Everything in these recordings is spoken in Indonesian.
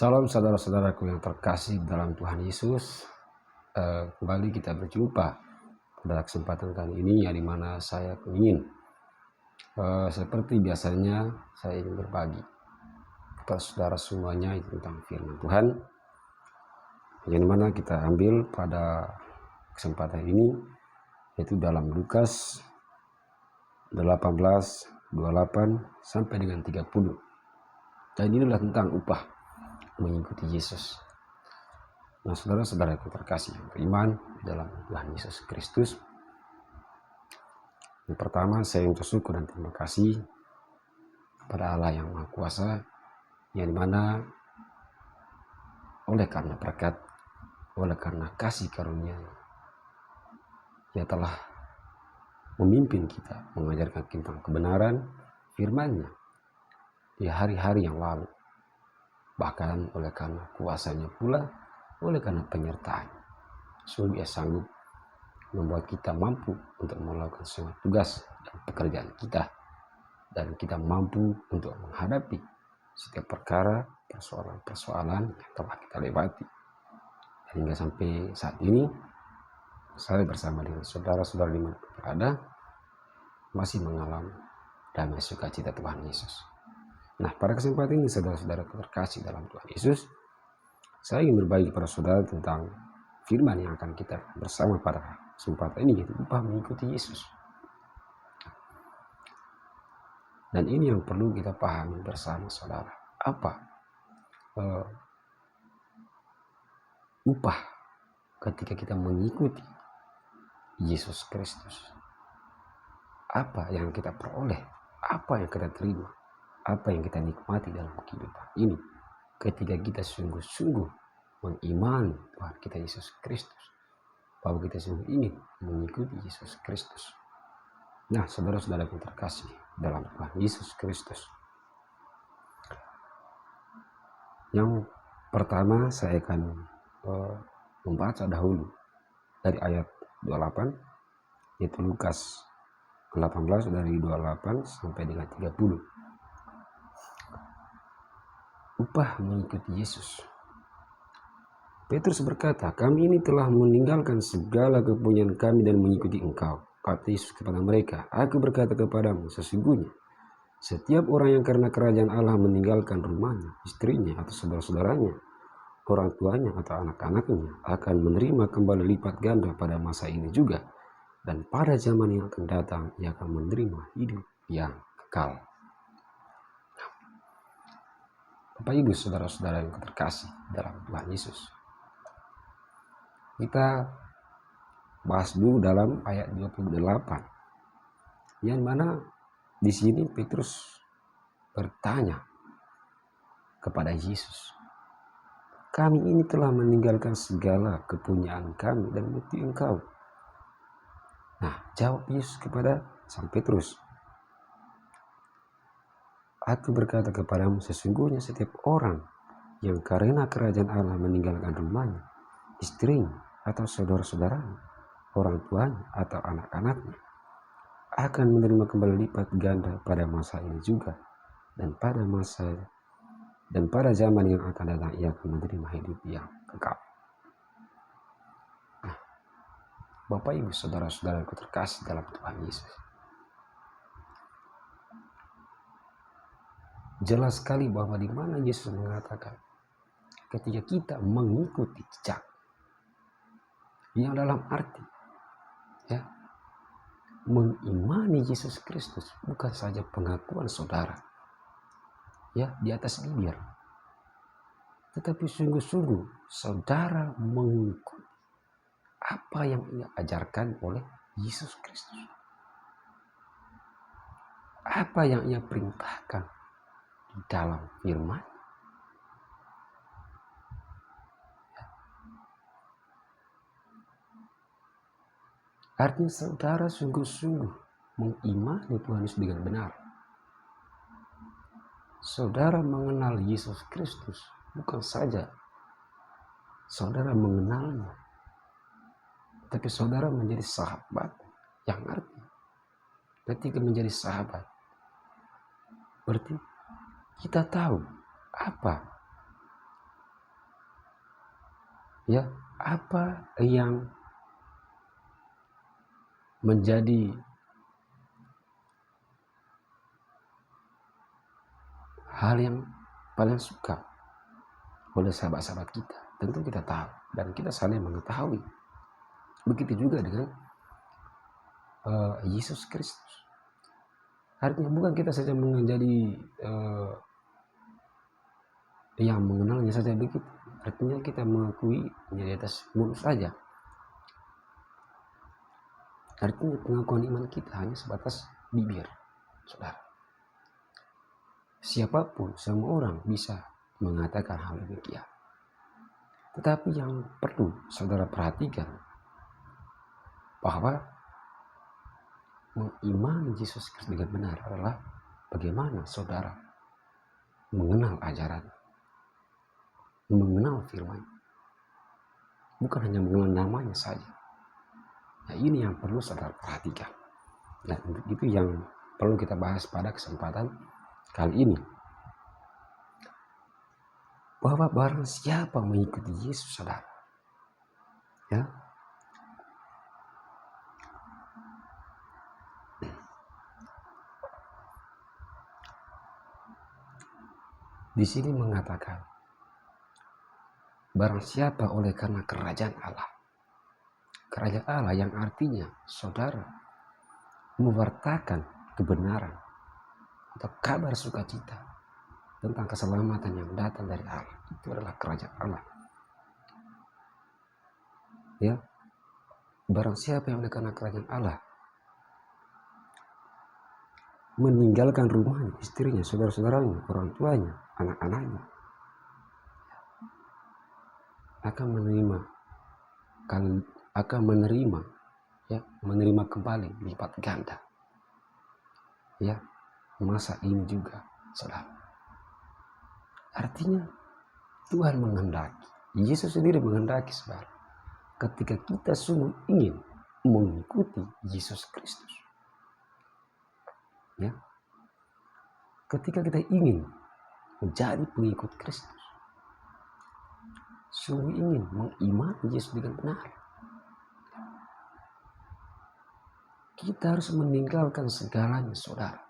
Salam saudara-saudaraku yang terkasih dalam Tuhan Yesus. Kembali kita berjumpa pada kesempatan kali ini, yang dimana saya ingin seperti biasanya saya ingin berbagi kepada saudara semuanya tentang firman Tuhan, yang dimana kita ambil pada kesempatan ini, yaitu dalam Lukas 18:28 sampai dengan 30. Dan inilah tentang upah mengikuti Yesus. Nah, saudara-saudara yang terkasih yang beriman dalam Tuhan Yesus Kristus, yang pertama saya bersyukur dan terima kasih kepada Allah yang Maha Kuasa, yang dimana oleh karena berkat, oleh karena kasih karunia, Ia telah memimpin kita, mengajarkan tentang kebenaran firman-Nya di hari-hari yang lalu. Bahkan oleh karena kuasanya pula, oleh karena penyertaan, sungguh Ia sanggup membuat kita mampu untuk melakukan semua tugas dan pekerjaan kita, dan kita mampu untuk menghadapi setiap perkara, persoalan-persoalan yang telah kita lewati. Dan hingga sampai saat ini, saya bersama dengan saudara-saudara dimana berada masih mengalami damai sukacita Tuhan Yesus. Nah, pada kesempatan ini saudara-saudara terkasih dalam Tuhan Yesus, saya ingin berbagi kepada saudara tentang firman yang akan kita bersama pada kesempatan ini, yaitu upah mengikuti Yesus. Dan ini yang perlu kita pahami bersama saudara. Apa upah ketika kita mengikuti Yesus Kristus? Apa yang kita peroleh? Apa yang kita terima? Apa yang kita nikmati dalam kehidupan ini ketika kita sungguh-sungguh mengimani Tuhan kita Yesus Kristus, bahwa kita sungguh ingin mengikuti Yesus Kristus. Nah, saudara-saudara yang terkasih dalam Tuhan Yesus Kristus, yang pertama saya akan membaca dahulu dari ayat 28, yaitu Lukas 18 dari 28 sampai dengan 30. Upah mengikuti Yesus. Petrus berkata, "Kami ini telah meninggalkan segala kepunyaan kami dan mengikuti Engkau." Kata Yesus kepada mereka, "Aku berkata kepadamu, sesungguhnya setiap orang yang karena kerajaan Allah meninggalkan rumahnya, istrinya atau saudara-saudaranya, orang tuanya atau anak-anaknya, akan menerima kembali lipat ganda pada masa ini juga, dan pada zaman yang akan datang ia akan menerima hidup yang kekal." Bapak Ibu saudara-saudara yang terkasih dalam Tuhan Yesus, kita bahas dulu dalam ayat 28, yang mana di sini Petrus bertanya kepada Yesus, "Kami ini telah meninggalkan segala kepunyaan kami dan mengikuti Engkau." Nah, jawab Yesus kepada sang Petrus, "Aku berkata kepadamu, sesungguhnya setiap orang yang karena kerajaan Allah meninggalkan rumahnya, istrinya atau saudara-saudaranya, orang tuanya atau anak-anaknya, akan menerima kembali lipat ganda pada masa ini juga, dan pada zaman yang akan datang ia akan menerima hidup yang kekal." Nah, Bapak Ibu saudara-saudara yang terkasih dalam Tuhan Yesus, jelas sekali bahwa di mana Yesus mengatakan ketika kita mengikuti jejak, yang dalam arti mengimani Yesus Kristus bukan saja pengakuan saudara di atas bibir, tetapi sungguh-sungguh saudara mengikuti apa yang Ia ajarkan oleh Yesus Kristus, apa yang Ia perintahkan di dalam firman. Artinya saudara sungguh-sungguh mengimani Tuhan Yesus dengan benar. Saudara mengenal Yesus Kristus bukan saja saudara mengenalnya, tapi saudara menjadi sahabat. Yang arti ketika menjadi sahabat, berarti kita tahu apa Ya, apa yang menjadi hal yang paling suka oleh sahabat-sahabat kita? Tentu kita tahu dan kita saling mengetahui. Begitu juga dengan Yesus Kristus. Artinya bukan kita saja menjadi yang mengenalnya saja begitu. Artinya kita mengakui di atas mulut saja. Artinya pengakuan iman kita hanya sebatas bibir, saudara. Siapapun, semua orang bisa mengatakan hal demikian. Tetapi yang perlu saudara perhatikan bahwa mengimani Yesus Kristus dengan benar adalah bagaimana saudara mengenal ajaran, mengenal firman, bukan hanya mengenal namanya saja. Nah, ini yang perlu saudara perhatikan. Nah, itu yang perlu kita bahas pada kesempatan kali ini. Bahwa barang siapa mengikuti Yesus, saudara, ya, di sini mengatakan barang siapa oleh karena kerajaan Allah. Kerajaan Allah yang artinya saudara mewartakan kebenaran atau kabar sukacita tentang keselamatan yang datang dari Allah. Itu adalah kerajaan Allah. Ya, barang siapa yang oleh karena kerajaan Allah meninggalkan rumahnya, istrinya, saudara-saudaranya, orang tuanya, anak-anaknya, akan menerima kembali lipat ganda. Ya, masa ini juga, saudara. Artinya Tuhan menghendaki, Yesus sendiri menghendaki, saudara, ketika kita sungguh ingin mengikuti Yesus Kristus, ya, ketika kita ingin menjadi pengikut Kristus, sungguh ingin mengimani Yesus dengan benar, kita harus meninggalkan segalanya, saudara.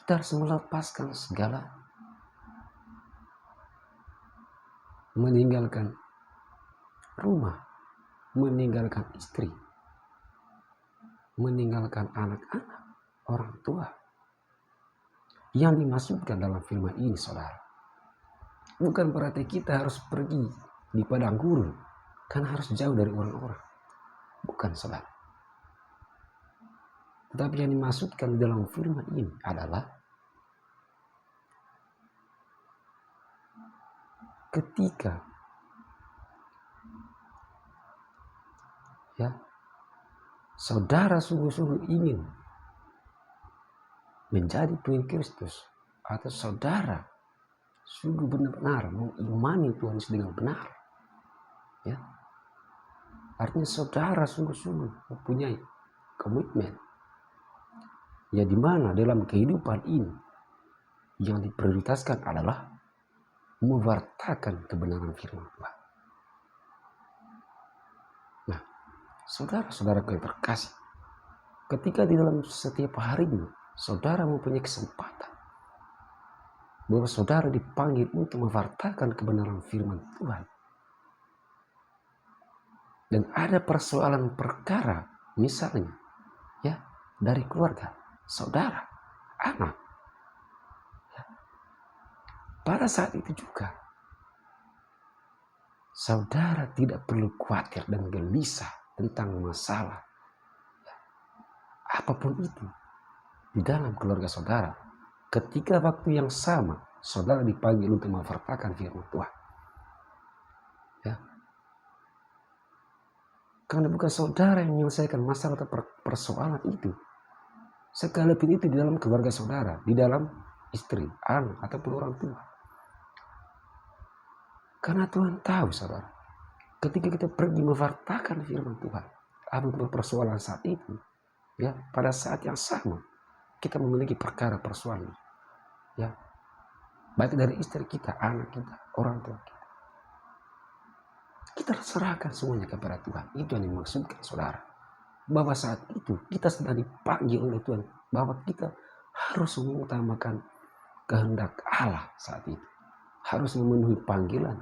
Kita harus melepaskan segala, meninggalkan rumah, meninggalkan istri, meninggalkan anak-anak, orang tua. Yang dimaksudkan dalam firman ini, saudara, bukan berarti kita harus pergi di padang gurun karena harus jauh dari orang-orang. Bukan, saudara. Tetapi yang dimaksudkan dalam firman ini adalah ketika ya saudara sungguh-sungguh ingin menjadi pengikut Kristus, atau saudara sungguh benar-benar mengimani Tuhan Yesus dengan benar, ya, artinya saudara sungguh-sungguh mempunyai komitmen, ya, di mana dalam kehidupan ini yang diprioritaskan adalah mewartakan kebenaran firman Tuhan. Nah, saudara-saudara yang terkasih, ketika di dalam setiap harinya saudara mempunyai kesempatan bahwa saudara dipanggil untuk mewartakan kebenaran firman Tuhan, dan ada persoalan perkara, misalnya, ya, dari keluarga, saudara, anak, ya, pada saat itu juga saudara tidak perlu khawatir dan gelisah tentang masalah, ya, apapun itu di dalam keluarga saudara. Ketika waktu yang sama saudara dipanggil untuk mewartakan firman Tuhan, ya, karena bukan saudara yang menyelesaikan masalah atau persoalan itu, sekalipun itu di dalam keluarga saudara, di dalam istri, anak, ataupun orang tua. Karena Tuhan tahu, saudara, ketika kita pergi mewartakan firman Tuhan, apapun persoalan saat itu, ya, pada saat yang sama kita memiliki perkara persoalan, ya, baik dari istri kita, anak kita, orang tua kita. Kita serahkan semuanya kepada Tuhan. Itu yang dimaksudkan, saudara. Bahwa saat itu kita sedang dipanggil oleh Tuhan, bahwa kita harus mengutamakan kehendak Allah saat itu. Harus memenuhi panggilan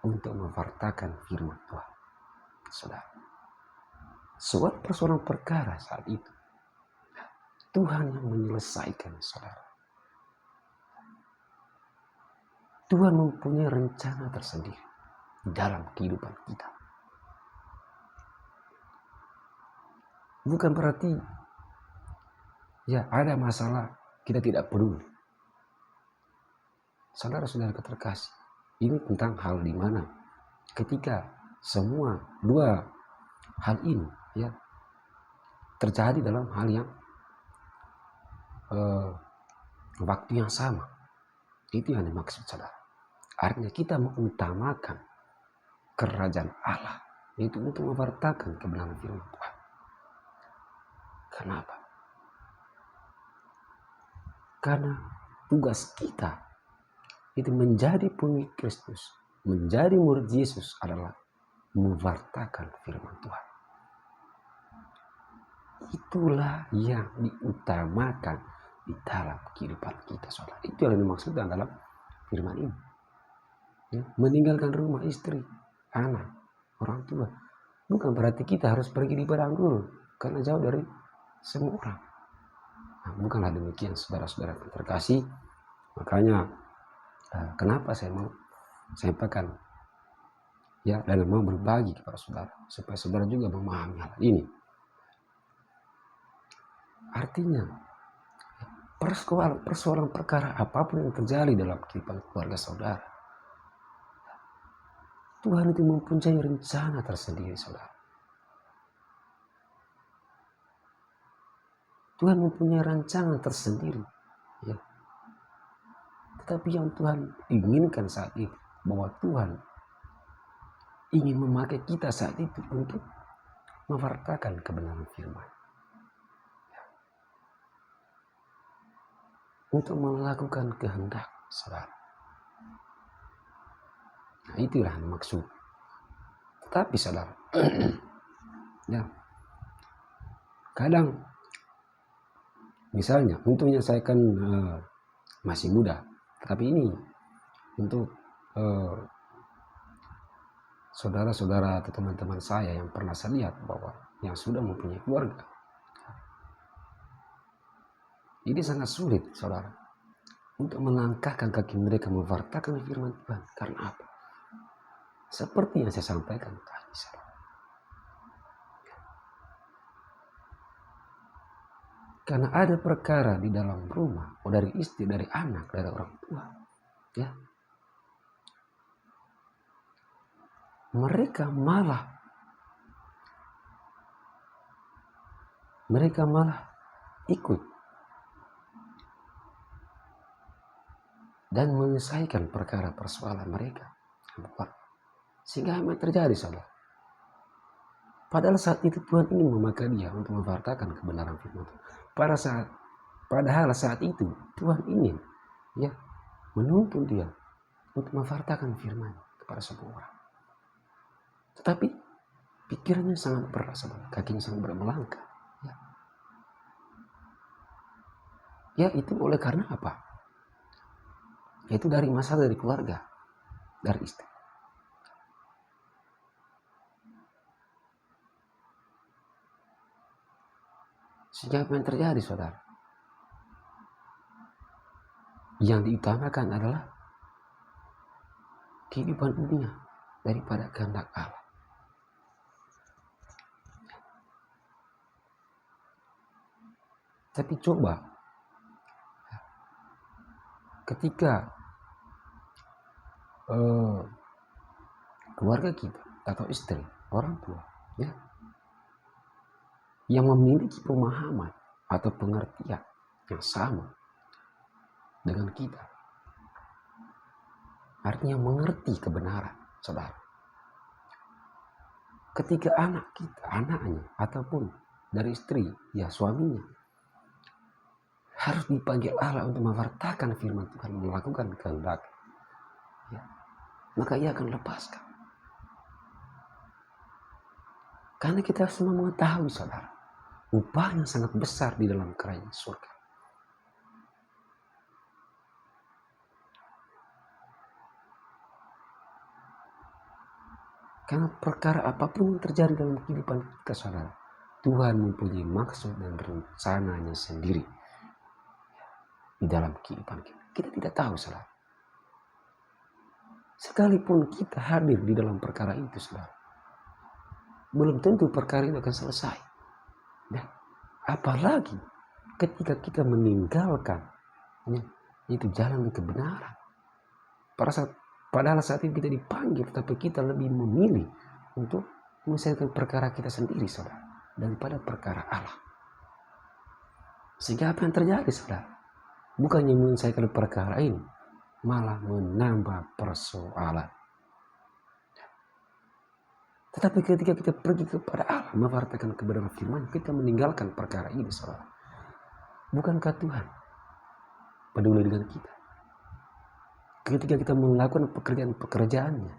untuk mewartakan firman Tuhan, saudara. Suatu persoalan perkara saat itu, Tuhan yang menyelesaikan, saudara. Tuhan mempunyai rencana tersendiri dalam kehidupan kita. Bukan berarti ya ada masalah kita tidak peduli. Saudara-saudara terkasih, ini tentang hal di mana ketika semua dua hal ini ya terjadi dalam hal yang waktu yang sama. Itu yang dimaksud, saudara. Artinya kita mengutamakan kerajaan Allah, yaitu untuk mewartakan kebenaran firman Tuhan. Kenapa? Karena tugas kita itu menjadi pengikut Kristus, menjadi murid Yesus adalah mewartakan firman Tuhan. Itulah yang diutamakan di dalam kehidupan kita, saudara. Itu yang dimaksudkan dalam firman ini. Ya, meninggalkan rumah, istri, anak, orang tua. Bukan berarti kita harus pergi di padang gurun karena jauh dari semua orang. Nah, bukanlah demikian, saudara-saudara terkasih. Makanya kenapa saya mau sampaikan ya dan mau berbagi kepada saudara supaya saudara juga memahami hal ini. Artinya persoalan perkara apapun yang terjadi dalam kehidupan keluarga saudara, Tuhan itu mempunyai rencana tersendiri, saudara. Tuhan mempunyai rancangan tersendiri, ya. Tetapi yang Tuhan inginkan saat itu, bahwa Tuhan ingin memakai kita saat itu untuk mewartakan kebenaran firman, ya. Untuk melakukan kehendak, saudara. Nah, itulah maksud. Tetapi, saudara, ya, kadang misalnya untungnya saya kan masih muda, tapi ini untuk saudara-saudara atau teman-teman saya yang pernah saya lihat bahwa yang sudah mempunyai keluarga. Ini sangat sulit, saudara, untuk melangkahkan kaki mereka mewartakan firman Tuhan. Karena apa? Seperti yang saya sampaikan tadi, saudara. Karena ada perkara di dalam rumah, dari istri, dari anak, dari orang tua, ya. Mereka malah ikut dan menyelesaikan perkara persoalan mereka, sehingga apa yang terjadi, saudara? Padahal saat itu Tuhan ingin memakai dia untuk mewartakan kebenaran firman Tuhan. Padahal saat itu Tuhan ingin ya menuntun dia untuk mewartakan firman kepada semua orang. Tetapi pikirannya sangat berat, kakinya sangat berat melangkah. Ya itu oleh karena apa? Itu dari masalah dari keluarga, dari istri. Sehingga apa yang terjadi, saudara? Yang diutamakan adalah kehidupan dunia daripada kehendak Allah. Tapi coba ketika keluarga kita atau istri, orang tua, ya, yang memiliki pemahaman atau pengertian yang sama dengan kita, artinya mengerti kebenaran, saudara. Ketika anak kita, anaknya ataupun dari istri, ya suaminya, harus dipanggil Allah untuk mewartakan firman Tuhan, melakukan kehendak, ya, maka ia akan lepaskan. Karena kita semua mengetahui, saudara, upahnya sangat besar di dalam kerajaan surga. Karena perkara apapun yang terjadi dalam kehidupan kita, saudara, Tuhan mempunyai maksud dan rencananya sendiri di dalam kehidupan kita. Kita tidak tahu, saudara. Sekalipun kita hadir di dalam perkara itu, saudara, belum tentu perkara itu akan selesai. Dan apalagi ketika kita meninggalkan, ya, itu jalan kebenaran. Padahal saat itu kita dipanggil, tapi kita lebih memilih untuk menyelesaikan perkara kita sendiri, saudara, daripada perkara Allah. Sehingga apa yang terjadi, saudara? Bukannya menyelesaikan perkara ini, malah menambah persoalan. Tetapi ketika kita pergi kepada Allah, mewartakan kebenaran firman, kita meninggalkan perkara ini, saudara. Bukankah Tuhan peduli dengan kita? Ketika kita melakukan pekerjaan-pekerjaannya,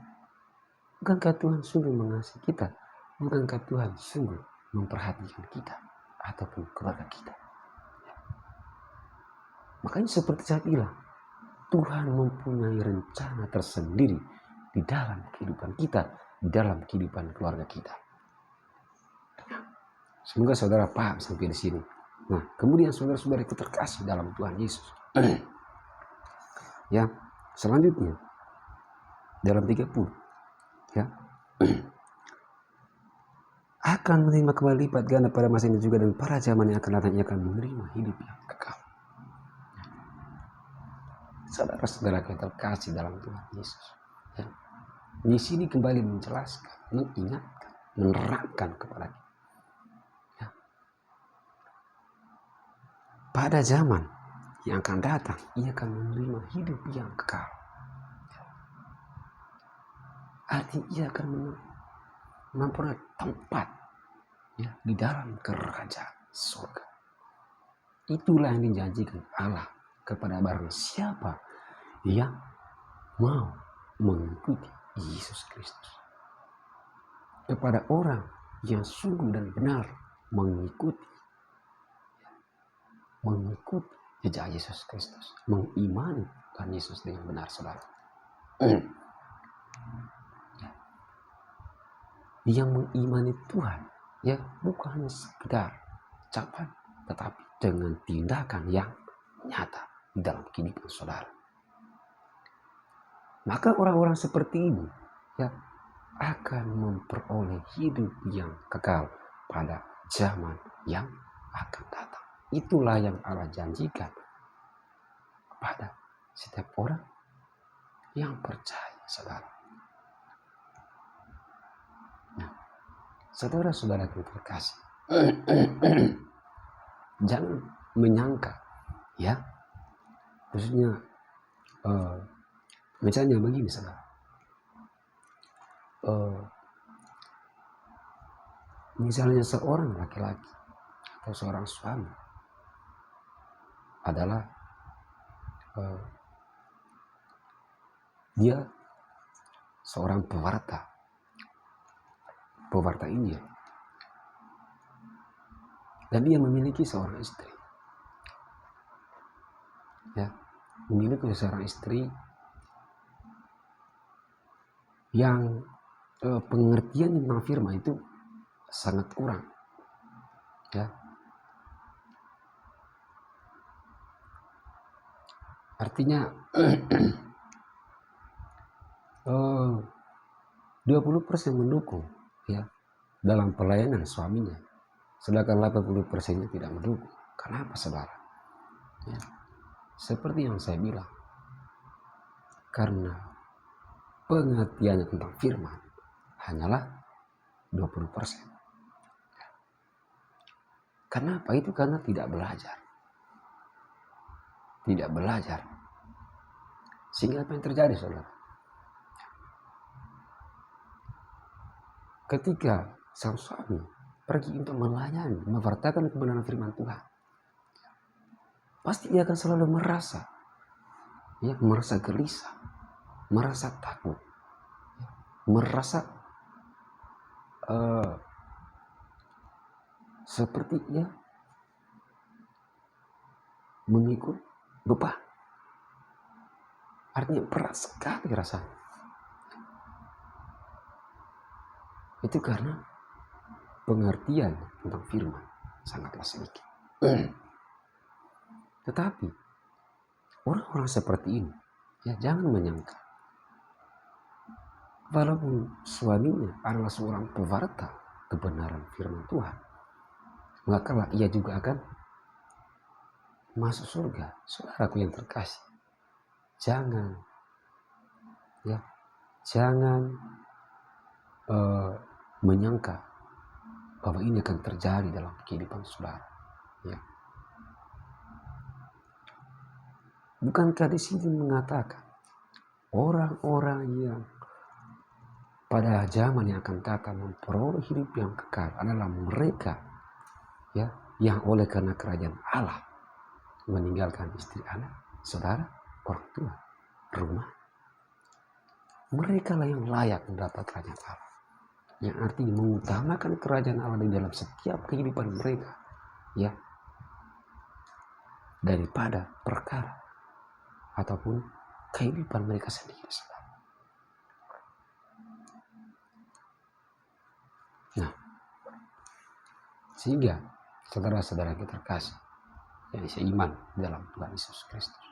bukankah Tuhan sungguh mengasihi kita? Bukankah Tuhan sungguh memperhatikan kita ataupun keluarga kita? Makanya seperti saya bilang, Tuhan mempunyai rencana tersendiri di dalam kehidupan kita, di dalam kehidupan keluarga kita. Semoga saudara paham sampai di sini. Nah, kemudian saudara-saudara ikut terkasih dalam Tuhan Yesus. Ya, selanjutnya dalam 30, ya, akan menerima kembali lipat ganda pada masa ini juga, dan pada zaman yang akan datang ia akan menerima hidup yang kekal. Saudara-saudara kita terkasih dalam Tuhan Yesus, ya, di sini kembali menjelaskan, mengingatkan, menerangkan kepada kita, ya, pada zaman yang akan datang ia akan menerima hidup yang kekal. Artinya ia akan memperoleh tempat, ya, di dalam kerajaan surga. Itulah yang dijanjikan Allah kepada barang siapa yang mau mengikuti Yesus Kristus. Kepada orang yang sungguh dan benar mengikuti jejak Yesus Kristus, mengimani Tuhan Yesus dengan benar, saudara. Yang mengimani Tuhan, ya, bukan hanya sekedar ucapan, tetapi dengan tindakan yang nyata di dalam kehidupan saudara. Maka orang-orang seperti ini, ya, akan memperoleh hidup yang kekal pada zaman yang akan datang. Itulah yang Allah janjikan kepada setiap orang yang percaya, saudara. Nah, saudara-saudara yang terkasih, jangan menyangka, ya, khususnya misalnya begini, saudara, misalnya seorang laki-laki atau seorang suami adalah dia seorang pewarta Injil, dan dia memiliki seorang istri, ya, memiliki seorang istri yang pengertian tentang firman itu sangat kurang, ya. Artinya 20% mendukung, ya, dalam pelayanan suaminya, sedangkan 80% tidak mendukung. Kenapa, saudara? Ya, seperti yang saya bilang, karena pengertiannya tentang firman hanyalah 20%. Kenapa itu? Karena tidak belajar. Sehingga apa yang terjadi, saudara? Ketika sang suami pergi untuk melayani, mewartakan kebenaran firman Tuhan, pasti dia akan selalu merasa gelisah, merasa takut, merasa seperti memikul beban. Artinya berat sekali rasanya. Itu karena pengertian tentang firman sangatlah sedikit. Tetapi orang-orang seperti ini jangan menyangka walaupun suaminya adalah seorang pewarta kebenaran firman Tuhan, maka ia juga akan masuk surga. Saudaraku yang terkasih, jangan menyangka bahwa ini akan terjadi dalam kehidupan saudara. Bukankah di sini mengatakan orang-orang yang pada zaman yang akan datang memperoleh hidup yang kekal adalah mereka yang oleh karena kerajaan Allah meninggalkan istri, anak, saudara, orang tua, rumah. Mereka lah yang layak mendapat kerajaan Allah. Yang artinya mengutamakan kerajaan Allah di dalam setiap kehidupan mereka daripada perkara ataupun kehidupan mereka sendiri. Nah, sehingga saudara-saudara kita terkasih yang seiman dalam Tuhan Yesus Kristus,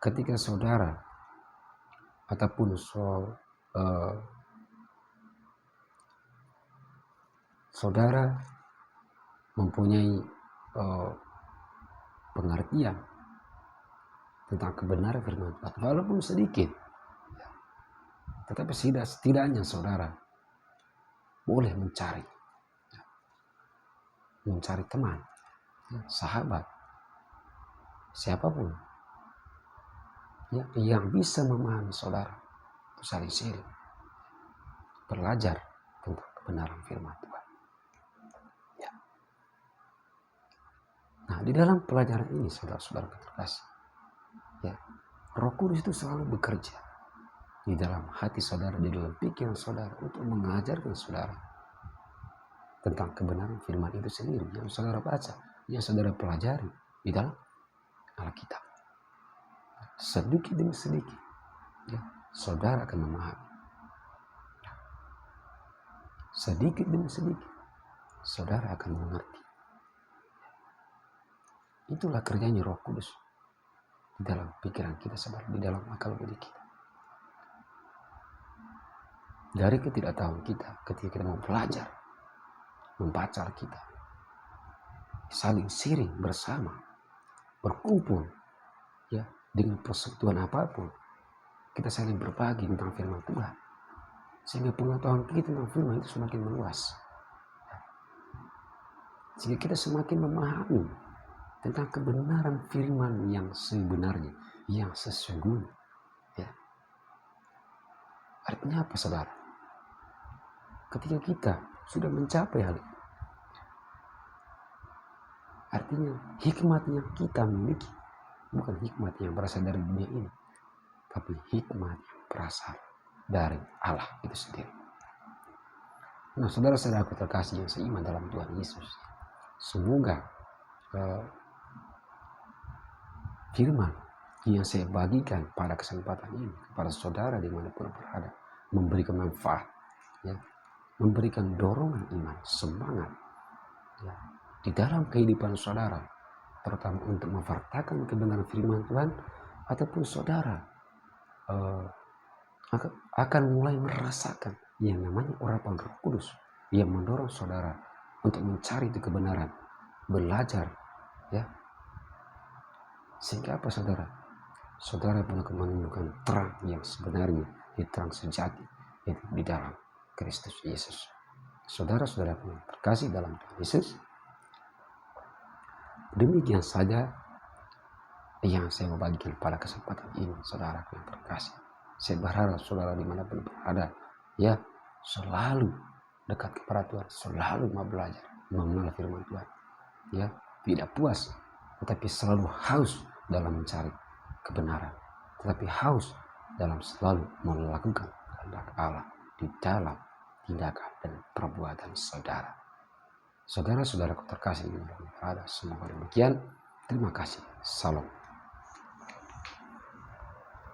ketika saudara ataupun saudara mempunyai pengertian tentang kebenaran firman Tuhan, walaupun sedikit, tetapi setidaknya saudara boleh mencari teman, sahabat, siapapun yang bisa memahami saudara, untuk saling sharing, belajar tentang kebenaran firman Tuhan. Nah, di dalam pelajaran ini saudara-saudara terkasih, Roh Kudus itu selalu bekerja di dalam hati saudara, di dalam pikiran saudara untuk mengajarkan saudara tentang kebenaran firman itu sendiri yang saudara baca, yang saudara pelajari di dalam Alkitab. Sedikit demi sedikit saudara akan memahami. Sedikit demi sedikit saudara akan mengerti. Itulah kerjanya Roh Kudus di dalam pikiran kita, di dalam akal budi kita. Dari ketidaktahuan kita, ketika kita mau belajar, membaca Alkitab, saling sharing bersama, berkumpul dengan persekutuan apapun, kita saling berbagi tentang firman Tuhan, sehingga pengetahuan kita tentang firman itu semakin meluas, sehingga kita semakin memahami tentang kebenaran firman yang sebenarnya, yang sesungguhnya. Artinya apa, saudara? Ketika kita sudah mencapai hal itu, artinya hikmat yang kita miliki bukan hikmat yang berasal dari dunia ini, tapi hikmat yang berasal dari Allah itu sendiri. Nah, saudara-saudaraku terkasih yang seiman dalam Tuhan Yesus, semoga firman yang saya bagikan pada kesempatan ini kepada saudara dimanapun berada memberikan manfaat, memberikan dorongan iman, semangat di dalam kehidupan saudara, terutama untuk memfartakan kebenaran firman Tuhan, ataupun saudara akan mulai merasakan yang namanya urapan Roh Kudus yang mendorong saudara untuk mencari itu kebenaran, belajar, sehingga apa, saudara? Saudara pun akan menemukan terang yang sebenarnya, terang sejati yaitu di dalam Kristus Yesus. Saudara-saudara pun terkasih dalam Tuhan Yesus, demikian saja yang saya mau bagikan pada kesempatan ini, saudara yang terkasih. Saya berharap saudara dimanapun berada, selalu dekat kepada Tuhan, selalu mau belajar, mengenal firman Tuhan, tidak puas, tetapi selalu haus dalam mencari kebenaran, tetapi haus dalam selalu melakukan kehendak Allah di dalam tindakan dan perbuatan saudara. Saudara-saudaraku terkasih di dalam Allah, semoga demikian. Terima kasih. Salam.